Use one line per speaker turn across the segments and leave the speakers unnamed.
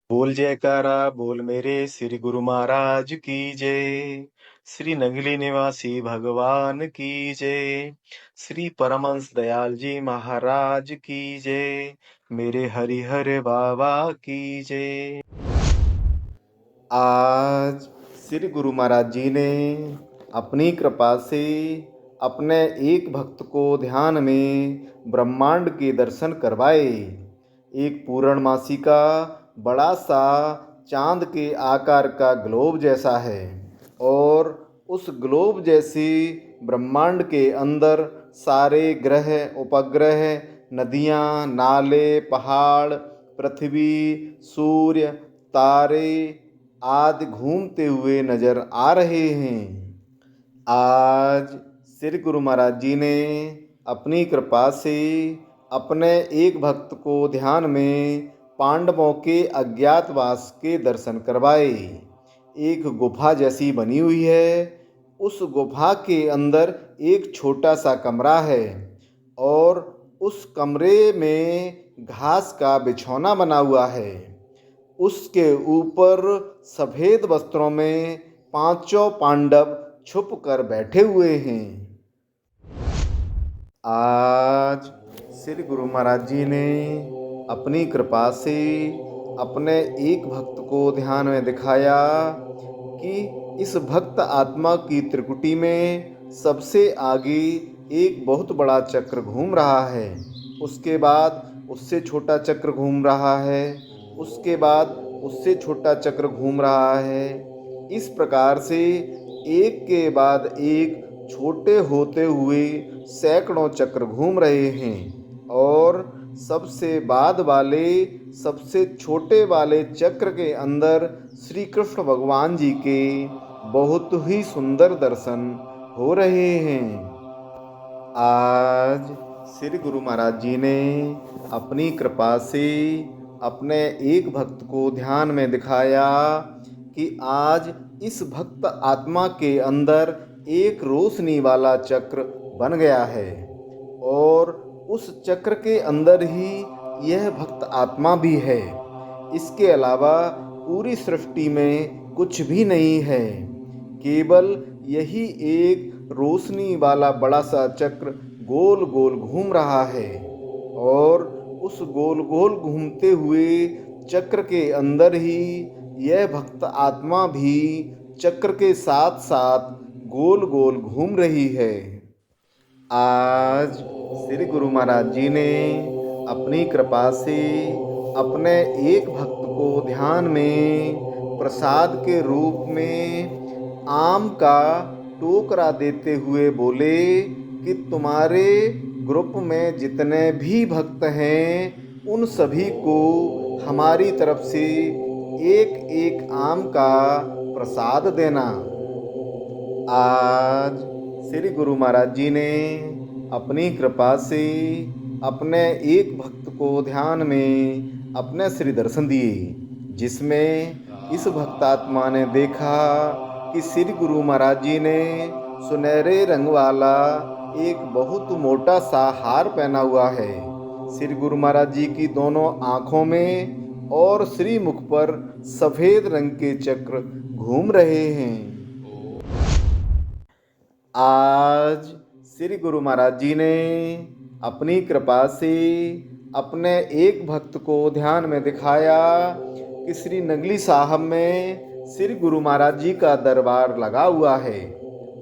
बोल जयकारा बोल मेरे श्री गुरु महाराज की जय। श्री नगली निवासी भगवान की जय। श्री परमहंस दयाल जी महाराज की जय। मेरे हरिहर बाबा की जय। आज श्री गुरु महाराज जी ने अपनी कृपा से अपने एक भक्त को ध्यान में ब्रह्मांड के दर्शन करवाए। एक पूर्णमासी का बड़ा सा चांद के आकार का ग्लोब जैसा है और उस ग्लोब जैसे ब्रह्मांड के अंदर सारे ग्रह उपग्रह नदियाँ नाले पहाड़ पृथ्वी सूर्य तारे आदि घूमते हुए नजर आ रहे हैं। आज श्री गुरु महाराज जी ने अपनी कृपा से अपने एक भक्त को ध्यान में पांडवों के अज्ञातवास के दर्शन करवाए। एक गुफा जैसी बनी हुई है। उस गुफा के अंदर एक छोटा सा कमरा है और उस कमरे में घास का बिछौना बना हुआ है। उसके ऊपर सफेद वस्त्रों में पांचों पांडव छुप कर बैठे हुए हैं। आज श्री गुरु महाराज जी ने अपनी कृपा से अपने एक भक्त को ध्यान में दिखाया कि इस भक्त आत्मा की त्रिकुटी में सबसे आगे एक बहुत बड़ा चक्र घूम रहा है। उसके बाद उससे छोटा चक्र घूम रहा है। उसके बाद उससे छोटा चक्र घूम रहा है। इस प्रकार से एक के बाद एक छोटे होते हुए सैकड़ों चक्र घूम रहे हैं और सबसे बाद वाले सबसे छोटे वाले चक्र के अंदर श्री कृष्ण भगवान जी के बहुत ही सुंदर दर्शन हो रहे हैं। आज श्री गुरु महाराज जी ने अपनी कृपा से अपने एक भक्त को ध्यान में दिखाया कि आज इस भक्त आत्मा के अंदर एक रोशनी वाला चक्र बन गया है और उस चक्र के अंदर ही यह भक्त आत्मा भी है। इसके अलावा पूरी सृष्टि में कुछ भी नहीं है। केवल यही एक रोशनी वाला बड़ा सा चक्र गोल गोल घूम रहा है और उस गोल गोल घूमते हुए चक्र के अंदर ही यह भक्त आत्मा भी चक्र के साथ साथ गोल गोल घूम रही है। आज श्री गुरु महाराज जी ने अपनी कृपा से अपने एक भक्त को ध्यान में प्रसाद के रूप में आम का टोकरा देते हुए बोले कि तुम्हारे ग्रुप में जितने भी भक्त हैं उन सभी को हमारी तरफ से एक एक आम का प्रसाद देना। आज श्री गुरु महाराज जी ने अपनी कृपा से अपने एक भक्त को ध्यान में अपने श्री दर्शन दिए, जिसमें इस भक्तात्मा ने देखा कि श्री गुरु महाराज जी ने सुनहरे रंग वाला एक बहुत मोटा सा हार पहना हुआ है। श्री गुरु महाराज जी की दोनों आँखों में और श्री मुख पर सफेद रंग के चक्र घूम रहे हैं। आज श्री गुरु महाराज जी ने अपनी कृपा से अपने एक भक्त को ध्यान में दिखाया कि श्री नगली साहब में श्री गुरु महाराज जी का दरबार लगा हुआ है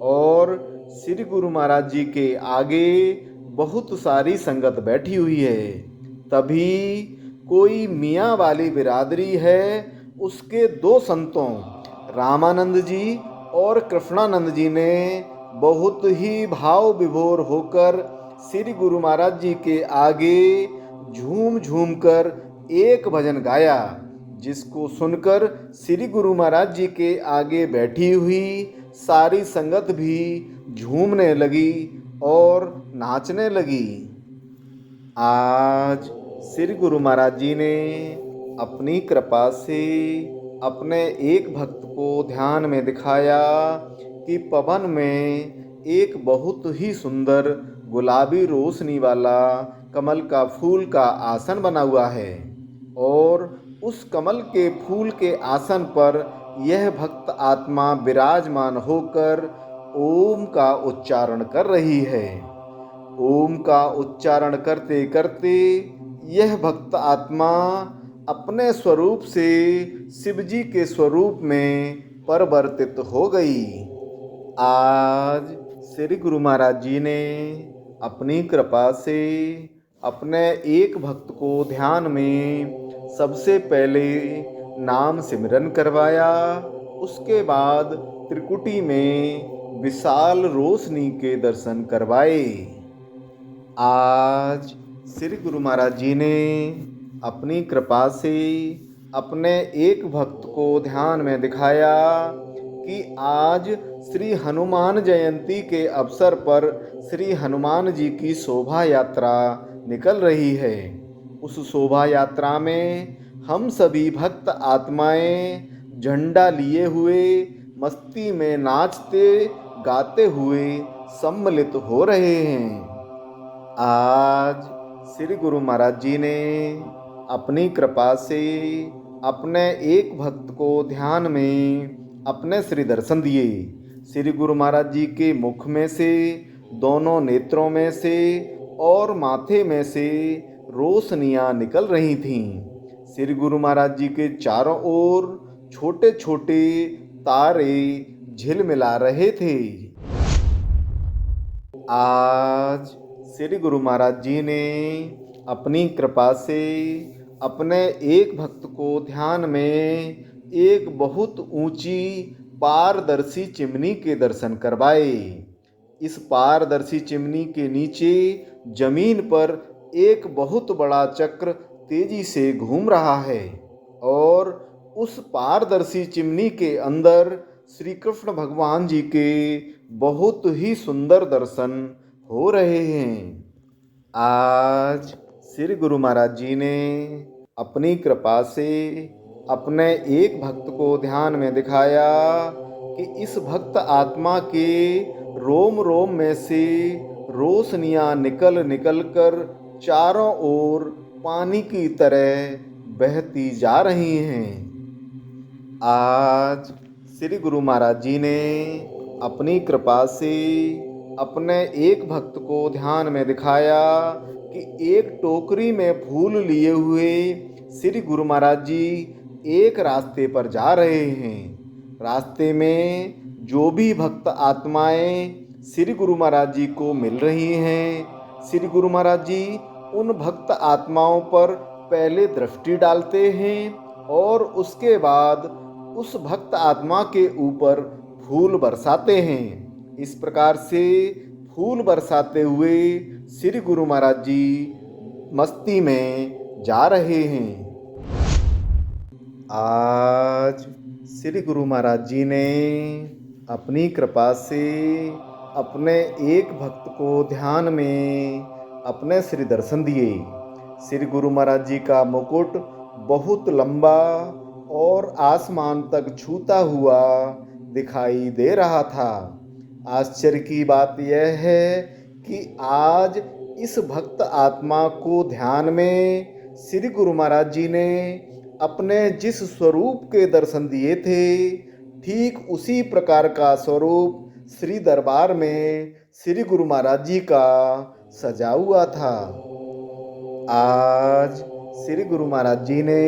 और श्री गुरु महाराज जी के आगे बहुत सारी संगत बैठी हुई है। तभी कोई मियाँ वाली बिरादरी है, उसके दो संतों रामानंद जी और कृष्णानंद जी ने बहुत ही भाव विभोर होकर श्री गुरु महाराज जी के आगे झूम झूम कर एक भजन गाया, जिसको सुनकर श्री गुरु महाराज जी के आगे बैठी हुई सारी संगत भी झूमने लगी और नाचने लगी। आज श्री गुरु महाराज जी ने अपनी कृपा से अपने एक भक्त को ध्यान में दिखाया कि पवन में एक बहुत ही सुंदर गुलाबी रोशनी वाला कमल का फूल का आसन बना हुआ है और उस कमल के फूल के आसन पर यह भक्त आत्मा विराजमान होकर ओम का उच्चारण कर रही है। ओम का उच्चारण करते करते यह भक्त आत्मा अपने स्वरूप से शिवजी के स्वरूप में परिवर्तित हो गई। आज श्री गुरु महाराज जी ने अपनी कृपा से अपने एक भक्त को ध्यान में सबसे पहले नाम सिमरन करवाया। उसके बाद त्रिकुटी में विशाल रोशनी के दर्शन करवाए। आज श्री गुरु महाराज जी ने अपनी कृपा से अपने एक भक्त को ध्यान में दिखाया कि आज श्री हनुमान जयंती के अवसर पर श्री हनुमान जी की शोभा यात्रा निकल रही है। उस शोभा यात्रा में हम सभी भक्त आत्माएं झंडा लिए हुए मस्ती में नाचते गाते हुए सम्मिलित हो रहे हैं। आज श्री गुरु महाराज जी ने अपनी कृपा से अपने एक भक्त को ध्यान में अपने श्री दर्शन दिए। श्री गुरु महाराज जी के मुख में से, दोनों नेत्रों में से और माथे में से रोशनियां निकल रही थीं। श्री गुरु महाराज जी के चारों ओर छोटे छोटे तारे झिलमिला रहे थे। आज श्री गुरु महाराज जी ने अपनी कृपा से अपने एक भक्त को ध्यान में एक बहुत ऊंची पारदर्शी चिमनी के दर्शन करवाए। इस पारदर्शी चिमनी के नीचे जमीन पर एक बहुत बड़ा चक्र तेजी से घूम रहा है और उस पारदर्शी चिमनी के अंदर श्री कृष्ण भगवान जी के बहुत ही सुंदर दर्शन हो रहे हैं। आज श्री गुरु महाराज जी ने अपनी कृपा से अपने एक भक्त को ध्यान में दिखाया कि इस भक्त आत्मा के रोम रोम में से रोशनियां निकल निकल कर चारों ओर पानी की तरह बहती जा रही हैं। आज श्री गुरु महाराज जी ने अपनी कृपा से अपने एक भक्त को ध्यान में दिखाया कि एक टोकरी में फूल लिए हुए श्री गुरु महाराज जी एक रास्ते पर जा रहे हैं। रास्ते में जो भी भक्त आत्माएं श्री गुरु महाराज जी को मिल रही हैं, श्री गुरु महाराज जी उन भक्त आत्माओं पर पहले दृष्टि डालते हैं और उसके बाद उस भक्त आत्मा के ऊपर फूल बरसाते हैं। इस प्रकार से फूल बरसाते हुए श्री गुरु महाराज जी मस्ती में जा रहे हैं। आज श्री गुरु महाराज जी ने अपनी कृपा से अपने एक भक्त को ध्यान में अपने श्री दर्शन दिए। श्री गुरु महाराज जी का मुकुट बहुत लंबा और आसमान तक छूता हुआ दिखाई दे रहा था। आश्चर्य की बात यह है कि आज इस भक्त आत्मा को ध्यान में श्री गुरु महाराज जी ने अपने जिस स्वरूप के दर्शन दिए थे, ठीक उसी प्रकार का स्वरूप श्री दरबार में श्री गुरु महाराज जी का सजा हुआ था। आज श्री गुरु महाराज जी ने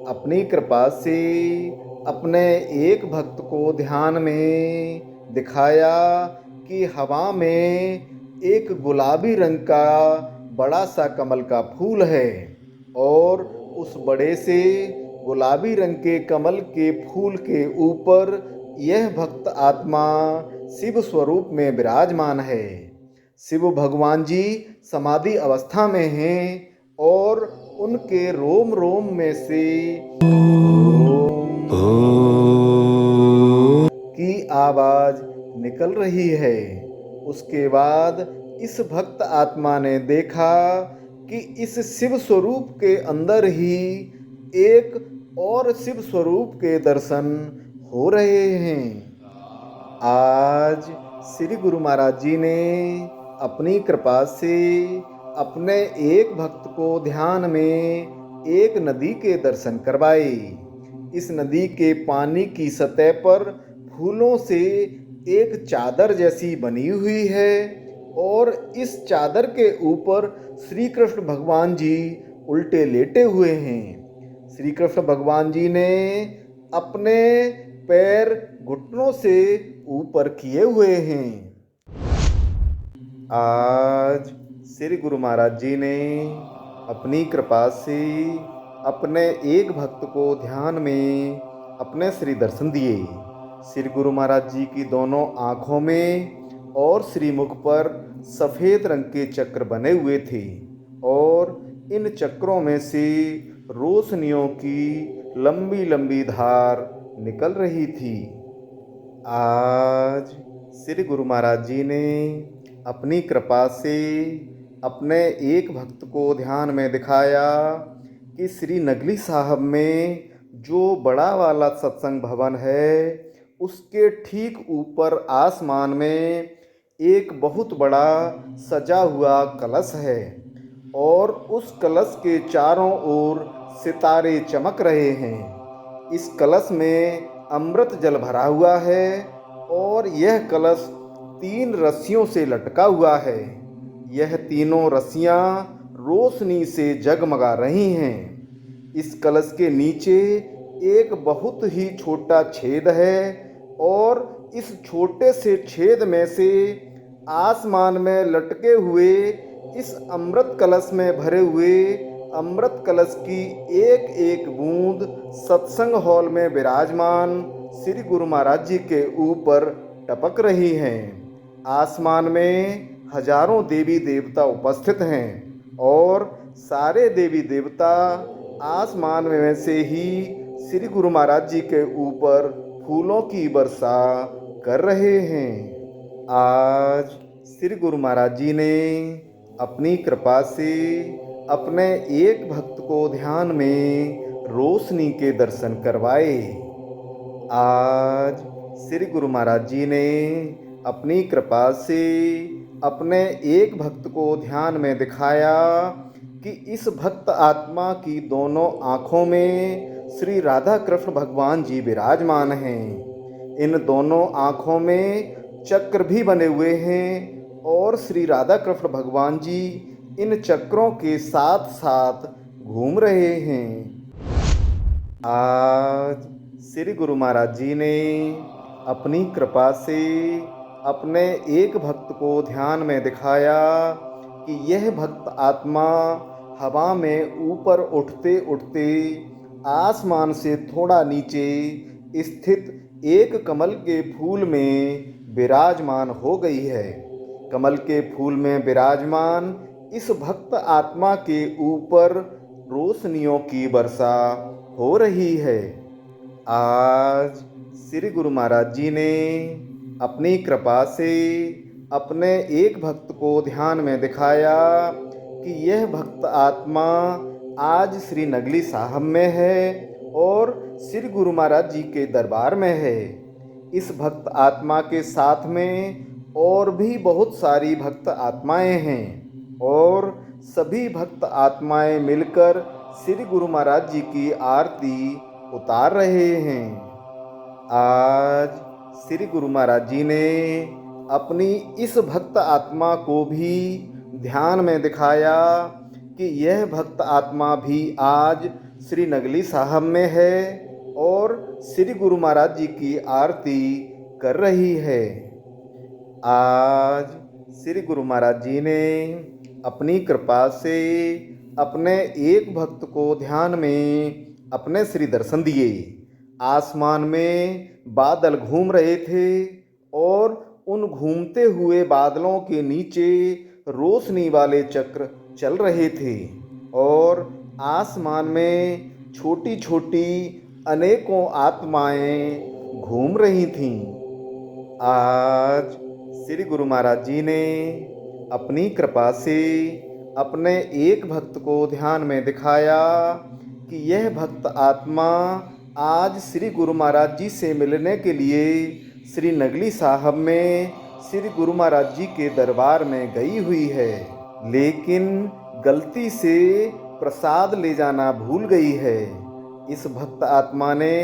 अपनी कृपा से अपने एक भक्त को ध्यान में दिखाया कि हवा में एक गुलाबी रंग का बड़ा सा कमल का फूल है और उस बड़े से गुलाबी रंग के कमल के फूल के ऊपर यह भक्त आत्मा शिव स्वरूप में विराजमान है। शिव भगवान जी समाधि अवस्था में हैं और उनके रोम रोम में से की आवाज निकल रही है। उसके बाद इस भक्त आत्मा ने देखा कि इस शिव स्वरूप के अंदर ही एक और शिव स्वरूप के दर्शन हो रहे हैं। आज श्री गुरु महाराज जी ने अपनी कृपा से अपने एक भक्त को ध्यान में एक नदी के दर्शन करवाए। इस नदी के पानी की सतह पर फूलों से एक चादर जैसी बनी हुई है और इस चादर के ऊपर श्री कृष्ण भगवान जी उल्टे लेटे हुए हैं। श्री कृष्ण भगवान जी ने अपने पैर घुटनों से ऊपर किए हुए हैं। आज श्री गुरु महाराज जी ने अपनी कृपा से अपने एक भक्त को ध्यान में अपने श्री दर्शन दिए। श्री गुरु महाराज जी की दोनों आँखों में और श्रीमुख पर सफ़ेद रंग के चक्र बने हुए थे और इन चक्रों में से रोशनियों की लंबी लंबी धार निकल रही थी। आज श्री गुरु महाराज जी ने अपनी कृपा से अपने एक भक्त को ध्यान में दिखाया कि श्री नगली साहब में जो बड़ा वाला सत्संग भवन है उसके ठीक ऊपर आसमान में एक बहुत बड़ा सजा हुआ कलश है और उस कलश के चारों ओर सितारे चमक रहे हैं। इस कलश में अमृत जल भरा हुआ है और यह कलश 3 रस्सियों से लटका हुआ है। यह तीनों रस्सियाँ रोशनी से जगमगा रही हैं। इस कलश के नीचे एक बहुत ही छोटा छेद है और इस छोटे से छेद में से आसमान में लटके हुए इस अमृत कलश में भरे हुए अमृत कलश की एक एक बूंद सत्संग हॉल में विराजमान श्री गुरु महाराज जी के ऊपर टपक रही हैं। आसमान में हजारों देवी देवता उपस्थित हैं और सारे देवी देवता आसमान में से ही श्री गुरु महाराज जी के ऊपर फूलों की वर्षा कर रहे हैं। आज श्री गुरु महाराज जी ने अपनी कृपा से अपने एक भक्त को ध्यान में रोशनी के दर्शन करवाए। आज श्री गुरु महाराज जी ने अपनी कृपा से अपने एक भक्त को ध्यान में दिखाया कि इस भक्त आत्मा की दोनों आँखों में श्री राधा कृष्ण भगवान जी विराजमान हैं। इन दोनों आँखों में चक्र भी बने हुए हैं और श्री राधा कृष्ण भगवान जी इन चक्रों के साथ साथ घूम रहे हैं। आज श्री गुरु महाराज जी ने अपनी कृपा से अपने एक भक्त को ध्यान में दिखाया कि यह भक्त आत्मा हवा में ऊपर उठते उठते आसमान से थोड़ा नीचे स्थित एक कमल के फूल में विराजमान हो गई है। कमल के फूल में विराजमान इस भक्त आत्मा के ऊपर रोशनियों की वर्षा हो रही है। आज श्री गुरु महाराज जी ने अपनी कृपा से अपने एक भक्त को ध्यान में दिखाया कि यह भक्त आत्मा आज श्री नगली साहब में है और श्री गुरु महाराज जी के दरबार में है। इस भक्त आत्मा के साथ में और भी बहुत सारी भक्त आत्माएं हैं और सभी भक्त आत्माएं मिलकर श्री गुरु महाराज जी की आरती उतार रहे हैं। आज श्री गुरु महाराज जी ने अपनी इस भक्त आत्मा को भी ध्यान में दिखाया कि यह भक्त आत्मा भी आज श्री नगली साहब में है और श्री गुरु महाराज जी की आरती कर रही है। आज श्री गुरु महाराज जी ने अपनी कृपा से अपने एक भक्त को ध्यान में अपने श्री दर्शन दिए। आसमान में बादल घूम रहे थे और उन घूमते हुए बादलों के नीचे रोशनी वाले चक्र चल रहे थे और आसमान में छोटी छोटी अनेकों आत्माएं घूम रही थीं। आज श्री गुरु महाराज जी ने अपनी कृपा से अपने एक भक्त को ध्यान में दिखाया कि यह भक्त आत्मा आज श्री गुरु महाराज जी से मिलने के लिए श्री नगली साहब में श्री गुरु महाराज जी के दरबार में गई हुई है, लेकिन गलती से प्रसाद ले जाना भूल गई है। इस भक्त आत्मा ने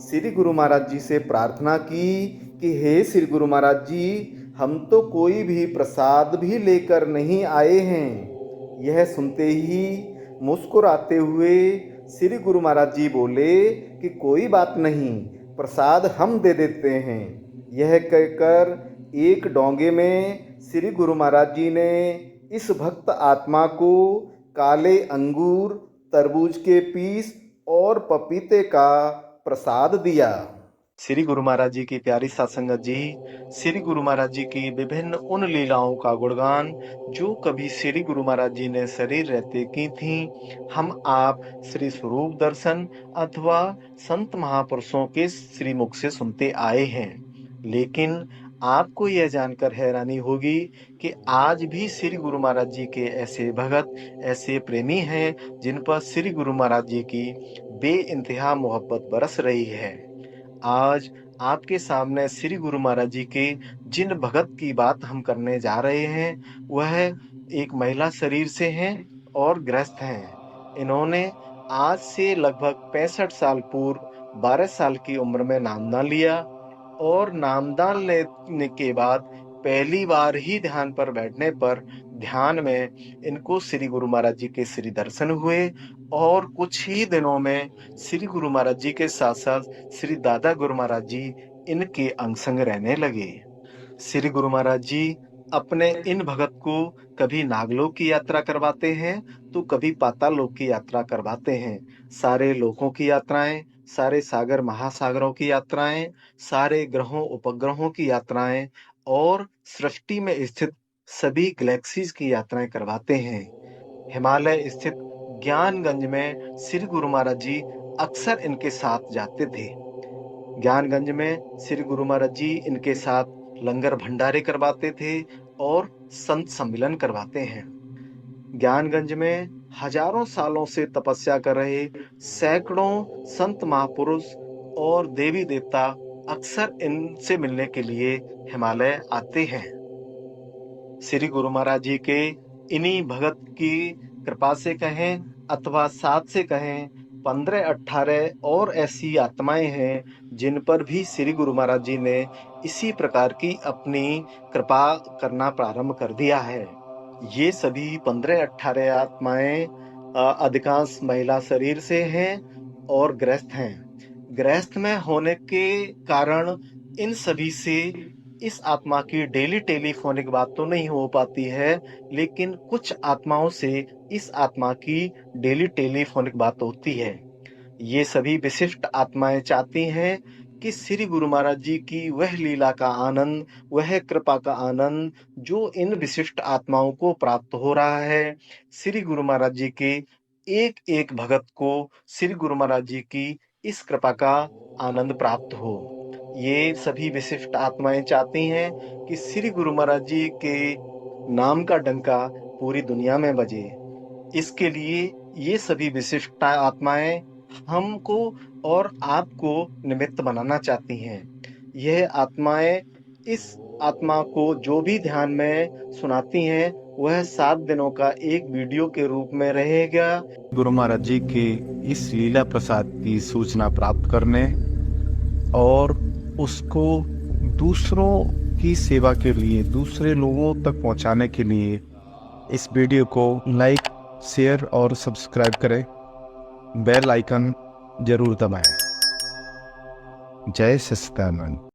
श्री गुरु महाराज जी से प्रार्थना की कि हे श्री गुरु महाराज जी, हम तो कोई भी प्रसाद भी लेकर नहीं आए हैं। यह सुनते ही मुस्कुराते हुए श्री गुरु महाराज जी बोले कि कोई बात नहीं, प्रसाद हम दे देते हैं। यह कहकर एक डोंगे में श्री गुरु महाराज जी ने इस भक्त आत्मा को काले अंगूर, तरबूज के पीस और पपीते का प्रसाद दिया। श्री गुरु महाराज जी की प्यारी सत्संगत जी, श्री गुरु महाराज जी की विभिन्न उन लीलाओं का गुणगान जो कभी श्री गुरु महाराज जी ने शरीर रहते की थी, हम आप श्री स्वरूप दर्शन अथवा संत महापुरुषों के श्री मुख से सुनते आए हैं। लेकिन आपको यह जानकर हैरानी होगी कि आज भी श्री गुरु महाराज जी के ऐसे भगत, ऐसे प्रेमी हैं जिन पर श्री गुरु महाराज जी की बेइंतहा मोहब्बत बरस रही है। आज आपके सामने श्री गुरु महाराज जी के जिन भगत की बात हम करने जा रहे हैं, वह एक महिला शरीर से हैं और गृहस्थ हैं। इन्होंने आज से लगभग 65 साल पूर्व 12 साल की उम्र में नामदान लिया और नामदान लेने के बाद पहली बार ही ध्यान पर बैठने पर ध्यान में इनको श्री गुरु महाराज जी के श्री दर्शन हुए और कुछ ही दिनों में श्री गुरु महाराज जी के साथ साथ श्री दादा गुरु महाराज जी इनके अंग संग रहने लगे। श्री गुरु महाराज जी अपने इन भगत को कभी नागलोक की यात्रा करवाते हैं तो कभी पाताल लोक की यात्रा करवाते हैं। सारे लोकों की यात्राएं, सारे सागर महासागरों की यात्राएं, सारे ग्रहों उपग्रहों की यात्राएं और सृष्टि में स्थित सभी गैलेक्सीज की यात्राएं करवाते हैं। हिमालय स्थित ज्ञानगंज में श्री गुरु महाराज जी अक्सर इनके साथ जाते थे। ज्ञानगंज में श्री गुरु महाराज जी इनके साथ लंगर भंडारे करवाते थे और संत सम्मेलन करवाते हैं। ज्ञानगंज में हजारों सालों से तपस्या कर रहे सैकड़ों संत महापुरुष और देवी देवता अक्सर इनसे मिलने के लिए हिमालय आते हैं। श्री गुरु महाराज जी के इन्हीं भगत की कृपा से कहें अथवा साथ से कहें, 15-18 और ऐसी आत्माएं हैं जिन पर भी श्री गुरु महाराज जी ने इसी प्रकार की अपनी कृपा करना प्रारंभ कर दिया है। ये सभी 15-18 आत्माएं अधिकांश महिला शरीर से हैं और गृहस्थ हैं। गृहस्थ में होने के कारण इन सभी से इस आत्मा की डेली टेलीफोनिक बात तो नहीं हो पाती है, लेकिन कुछ आत्माओं से इस आत्मा की डेली टेलीफोनिक बात होती है। ये सभी विशिष्ट आत्माएं चाहती हैं कि श्री गुरु महाराज जी की वह लीला का आनंद, वह कृपा का आनंद जो इन विशिष्ट आत्माओं को प्राप्त हो रहा है, श्री गुरु महाराज जी के एक एक भगत को श्री गुरु महाराज जी की इस कृपा का आनंद प्राप्त हो। ये सभी विशिष्ट आत्माएं चाहती हैं कि श्री गुरु महाराज जी के नाम का डंका पूरी दुनिया में बजे। इसके लिए ये सभी विशिष्ट आत्माएं हमको और आपको निमित्त बनाना चाहती हैं। यह आत्माएं इस आत्मा को जो भी ध्यान में सुनाती हैं, वह 7 दिनों का एक वीडियो के रूप में रहेगा।
गुरु महाराज जी के इस लीला प्रसाद की सूचना प्राप्त करने और उसको दूसरों की सेवा के लिए, दूसरे लोगों तक पहुंचाने के लिए इस वीडियो को लाइक, शेयर और सब्सक्राइब करें। बेल आइकन जरूर दबाएं। जय सच्चिदानंद।